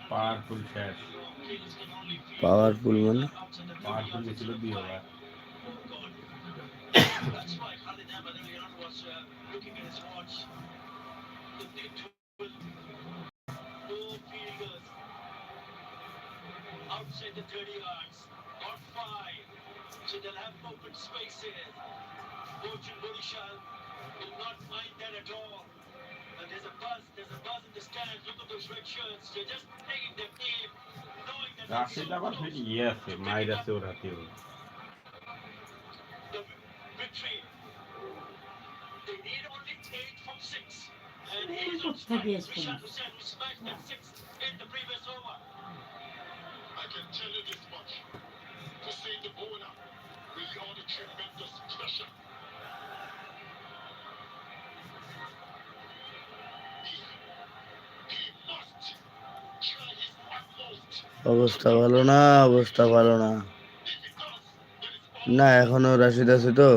Powerful শেষ। Powerful মানে powerful ছিল 2 over. Outside the 30 yards, got 5. So they'll have open spaces. Fortune Borishal will not mind that at all. And there's a buzz in the stands. Look at those red shirts. They're just playing their game, knowing that Rashid আবার ইয়ে আছে, মাইর আছে ওর হাতেও। the victory. They need only 8 from 6. And he's on strike. Rishad Hussain, who smashed that 6 in the previous over. I can tell you this much. To say the bowler will be under tremendous pressure. He must try his utmost. অবস্থা ভালো না, অবস্থা ভালো না। If he does, then it's all. না এখনো রাশিদ আছে তো,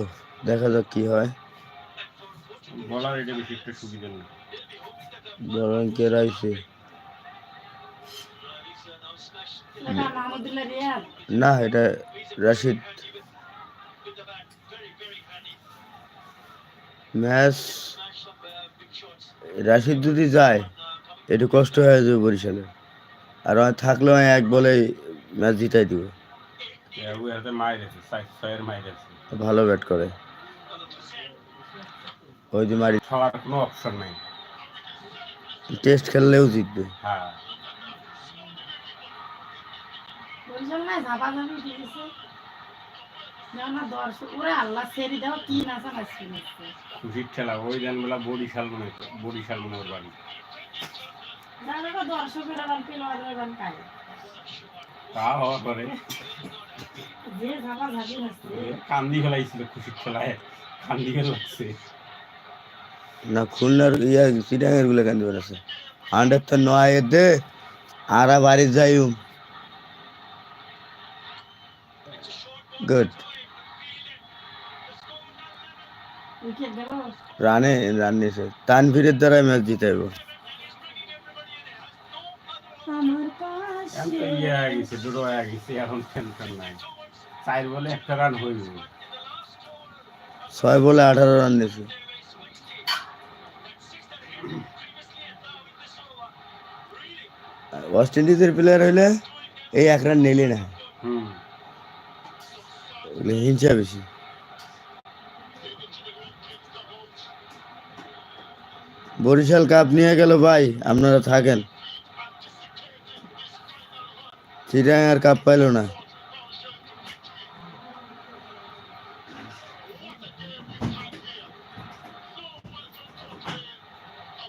দেখা যাক কি হয়। And for Fortune বলার এটা বেশি একটা সুবিধা নেই। they'll be hoping that the বরং কে রাইছে He's now smashed. এটা মাহমুদুল্লাহ রিয়াদ। না, এটা Rashid. With the bat, very handy. Match Smash some big shots. Rashid যদি যায় একটু কষ্ট হয়ে যাবে বরিশালের, আর আমি থাকলেও আমি এক বলে ম্যাচ জিতাই দিব। ওই হাতে মাইর আছে, 6-6 মাইর আছে। ভালো ব্যাট করে ওই যে মারি, সবার কোনো অপশন নাই। টেস্ট খেললেও জিতবে। হ্যাঁ, বরিশাল নাই ঝাপাঝাপি দিয়েছে। যেমন না দর্শক ওরে আল্লাহ ছেড়ে দাও কি নাচানাচি নাচছে। খুশির খেলা। ওই দিন বেলা বরিশাল মনে ওর বাড়ি। জানো তো দর্শকেরা গান পেলোয়ারের গান খায়। তা হওয়ার পরে যে ঝাপাঝাপি নাচছে। কান্দি ফেলাইছিল খুশির খেলায়, কান্দি ফেলাচ্ছে। না খুলনার চিটাঙের গুলো কেন আছে আন্ডার তো নয় দে আরা বাড়ি যাইম গুড উইকেট গেল। রান নিয়েছে, তানভীরের দ্বারা ম্যাচ জিতাইব। আমার পাশে ইয়ে হয়ে গেছে, দুটো হয়ে গেছে, এখন টেনশন নাই। 4 বলে 1 রান হয়ে যাবে। 6 বলে 18 রান নিয়েছে। ওয়েস্ট ইন্ডিজের প্লেয়ার হইলে এই 1 রান নিলি না, হিংসা বেশি। বরিশাল কাপ নিয়ে গেল ভাই, আপনারা থাকেন। চিটাং আর কাপ পাইল না।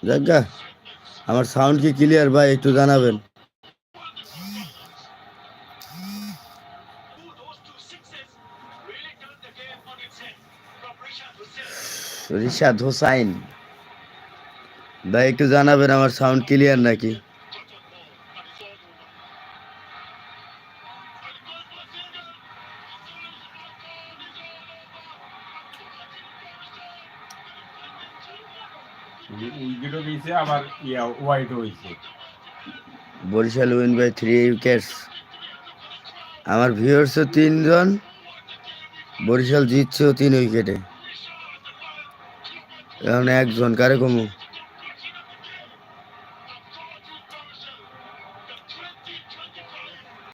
জায়গা আমার সাউন্ড কি ক্লিয়ার ভাই, একটু জানাবেন। রিশাদ হোসাইন ভাই একটু জানাবেন আমার সাউন্ড ক্লিয়ার নাকি। উইকেটও দিয়েছে, আবার ওয়াইডও হয়েছে। Barishal win by 3 wickets. আমার ভিউয়ার্সও 3 জন, বরিশাল জিতছেও 3 উইকেটে। এখন 1 জন কারে কমু।